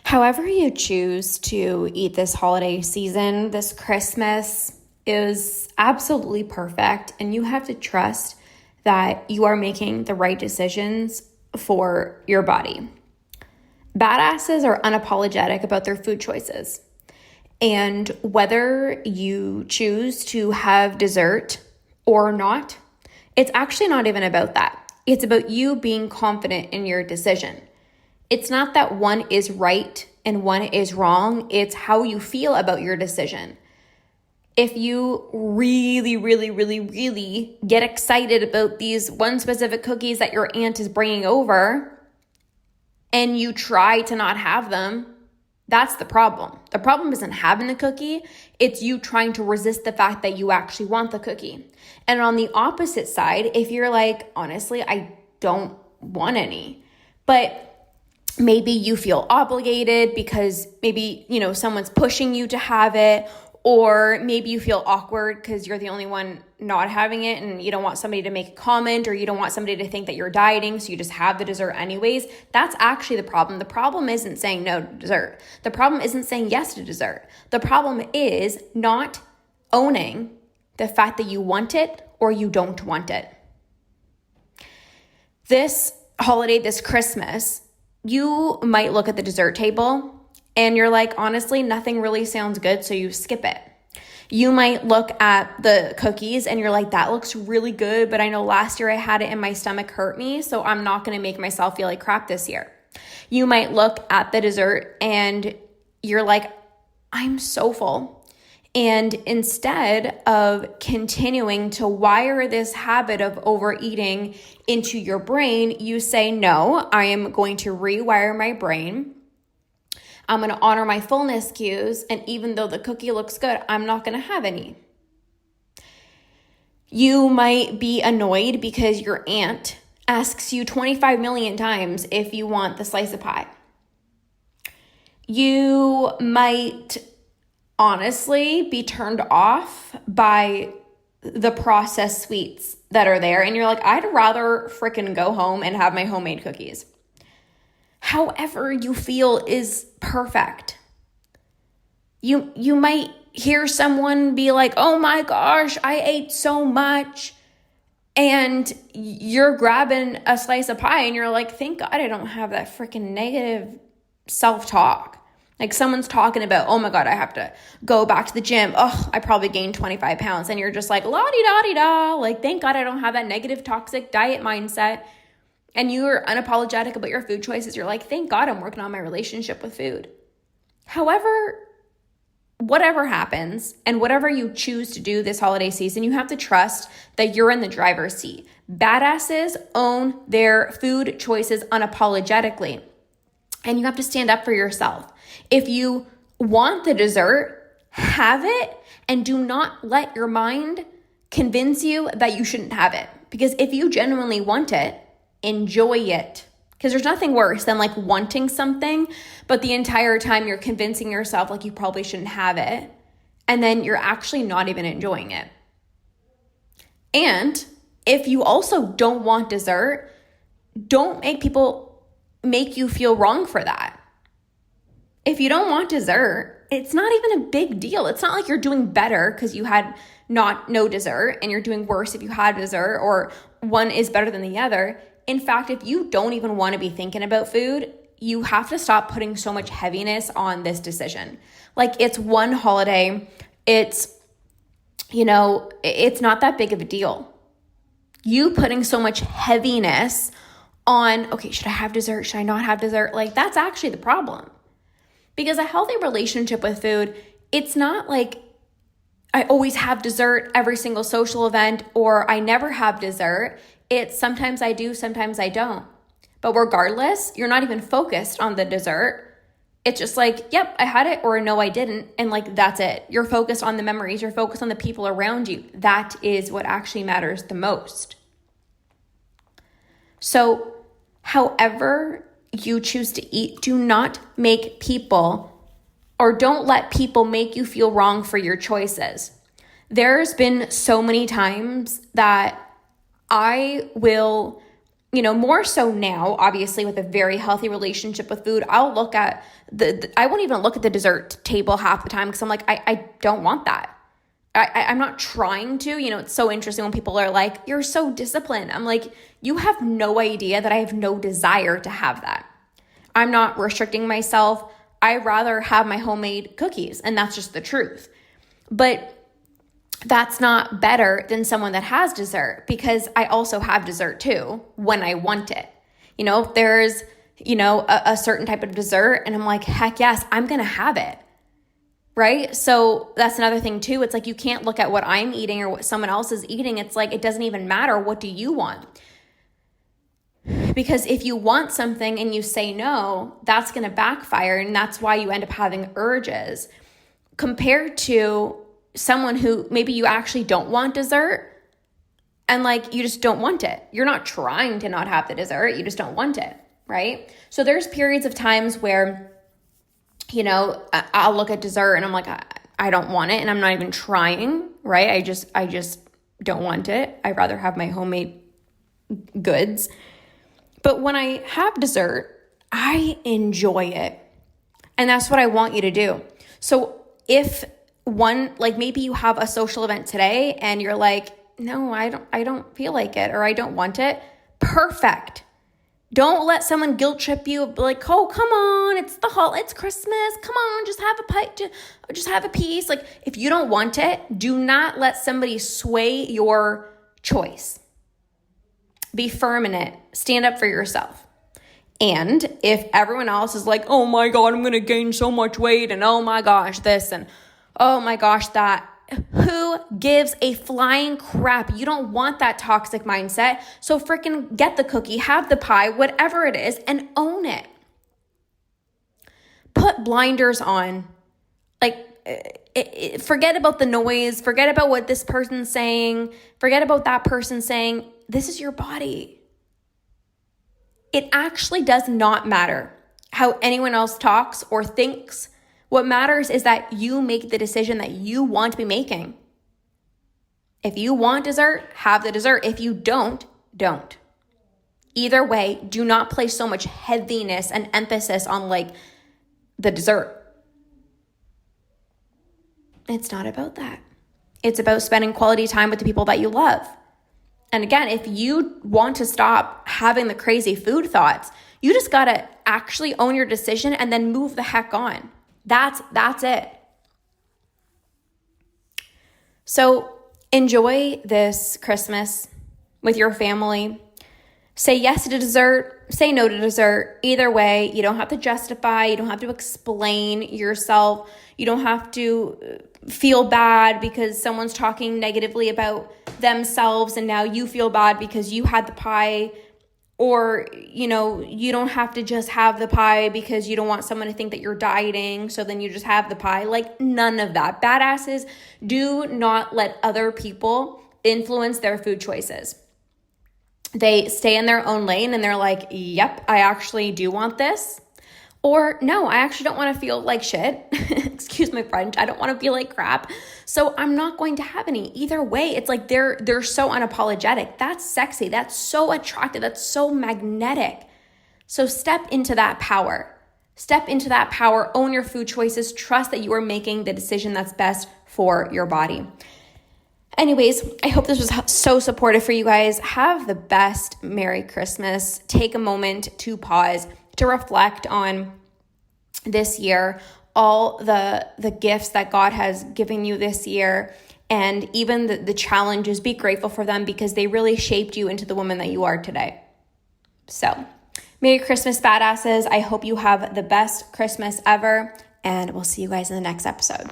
However you choose to eat this holiday season, this Christmas is absolutely perfect, and you have to trust that you are making the right decisions for your body. Badasses are unapologetic about their food choices. And whether you choose to have dessert or not, it's actually not even about that. It's about you being confident in your decision. It's not that one is right and one is wrong. It's how you feel about your decision. If you really, really, really, really get excited about these one specific cookies that your aunt is bringing over and you try to not have them, that's the problem. The problem isn't having the cookie. It's you trying to resist the fact that you actually want the cookie. And on the opposite side, if you're like, honestly, I don't want any, but maybe you feel obligated because maybe, someone's pushing you to have it, or maybe you feel awkward because you're the only one not having it and you don't want somebody to make a comment, or you don't want somebody to think that you're dieting, so you just have the dessert anyways. That's actually the problem. The problem isn't saying no to dessert. The problem isn't saying yes to dessert. The problem is not owning the fact that you want it or you don't want it. This holiday, this Christmas, you might look at the dessert table and you're like, honestly, nothing really sounds good, so you skip it. You might look at the cookies and you're like, that looks really good, but I know last year I had it and my stomach hurt me, so I'm not going to make myself feel like crap this year. You might look at the dessert and you're like, I'm so full. And instead of continuing to wire this habit of overeating into your brain, you say, no, I am going to rewire my brain. I'm going to honor my fullness cues. And even though the cookie looks good, I'm not going to have any. You might be annoyed because your aunt asks you 25 million times if you want the slice of pie. You might honestly be turned off by the processed sweets that are there. And you're like, I'd rather freaking go home and have my homemade cookies. However you feel is perfect. You might hear someone be like, oh my gosh, I ate so much. And you're grabbing a slice of pie and you're like, thank God I don't have that freaking negative self-talk. Like someone's talking about, oh my God, I have to go back to the gym. Oh, I probably gained 25 pounds. And you're just like, la-di-da-di-da. Like, thank God I don't have that negative toxic diet mindset. And you're unapologetic about your food choices. You're like, thank God I'm working on my relationship with food. However, whatever happens and whatever you choose to do this holiday season, you have to trust that you're in the driver's seat. Badasses own their food choices unapologetically. And you have to stand up for yourself. If you want the dessert, have it, and do not let your mind convince you that you shouldn't have it. Because if you genuinely want it, enjoy it. Because there's nothing worse than like wanting something, but the entire time you're convincing yourself like you probably shouldn't have it, and then you're actually not even enjoying it. And if you also don't want dessert, don't make people make you feel wrong for that. If you don't want dessert, it's not even a big deal. It's not like you're doing better because you had no dessert and you're doing worse if you had dessert, or one is better than the other. In fact, if you don't even want to be thinking about food, you have to stop putting so much heaviness on this decision. Like, it's one holiday. It's not that big of a deal. You putting so much heaviness on, okay, should I have dessert? Should I not have dessert? Like, that's actually the problem. Because a healthy relationship with food, it's not like I always have dessert every single social event, or I never have dessert. It's sometimes I do, sometimes I don't. But regardless, you're not even focused on the dessert. It's just like, yep, I had it, or no, I didn't. And like, that's it. You're focused on the memories. You're focused on the people around you. That is what actually matters the most. So however you choose to eat, do not make people, or don't let people make you feel wrong for your choices. There's been so many times that I will more so now, obviously with a very healthy relationship with food, I'll look at I won't even look at the dessert table half the time because I'm like, I don't want that. I'm not trying to, it's so interesting when people are like, you're so disciplined. I'm like, you have no idea that I have no desire to have that. I'm not restricting myself. I rather have my homemade cookies, and that's just the truth. But that's not better than someone that has dessert, because I also have dessert too when I want it. If there's, a certain type of dessert and I'm like, heck yes, I'm going to have it. Right? So that's another thing too. It's like, you can't look at what I'm eating or what someone else is eating. It's like, it doesn't even matter. What do you want? Because if you want something and you say no, that's going to backfire. And that's why you end up having urges, compared to someone who maybe you actually don't want dessert and like, you just don't want it. You're not trying to not have the dessert. You just don't want it. Right? So there's periods of times where, I'll look at dessert and I'm like, I don't want it. And I'm not even trying, right? I just don't want it. I'd rather have my homemade goods. But when I have dessert, I enjoy it. And that's what I want you to do. So if maybe you have a social event today and you're like, no, I don't feel like it, or I don't want it. Perfect. Don't let someone guilt trip you, like, oh, come on, it's Christmas. Come on, just have a bite, just have a piece. Like, if you don't want it, do not let somebody sway your choice. Be firm in it. Stand up for yourself. And if everyone else is like, oh my God, I'm going to gain so much weight, and oh my gosh, this, and oh my gosh, that, who gives a flying crap? You don't want that toxic mindset. So freaking get the cookie, have the pie, whatever it is, and own it. Put blinders on. Forget about the noise. Forget about what this person's saying. Forget about that person saying. This is your body. It actually does not matter how anyone else talks or thinks. What matters is that you make the decision that you want to be making. If you want dessert, have the dessert. If you don't. Either way, do not place so much heaviness and emphasis on the dessert. It's not about that. It's about spending quality time with the people that you love. And again, if you want to stop having the crazy food thoughts, you just got to actually own your decision and then move the heck on. That's it. So enjoy this Christmas with your family. Say yes to dessert, say no to dessert. Either way, you don't have to justify, you don't have to explain yourself. You don't have to feel bad because someone's talking negatively about themselves and now you feel bad because you had the pie. Or, you don't have to just have the pie because you don't want someone to think that you're dieting. So then you just have the pie. None of that. Badasses do not let other people influence their food choices. They stay in their own lane and they're like, yep, I actually do want this. Or no, I actually don't want to feel like shit. Excuse my French. I don't want to feel like crap. So I'm not going to have any. Either way, it's like they're so unapologetic. That's sexy. That's so attractive. That's so magnetic. So step into that power. Step into that power. Own your food choices. Trust that you are making the decision that's best for your body. Anyways, I hope this was so supportive for you guys. Have the best Merry Christmas. Take a moment to pause, to reflect on this year, all the gifts that God has given you this year, and even the challenges. Be grateful for them because they really shaped you into the woman that you are today. So, Merry Christmas, badasses. I hope you have the best Christmas ever, and we'll see you guys in the next episode.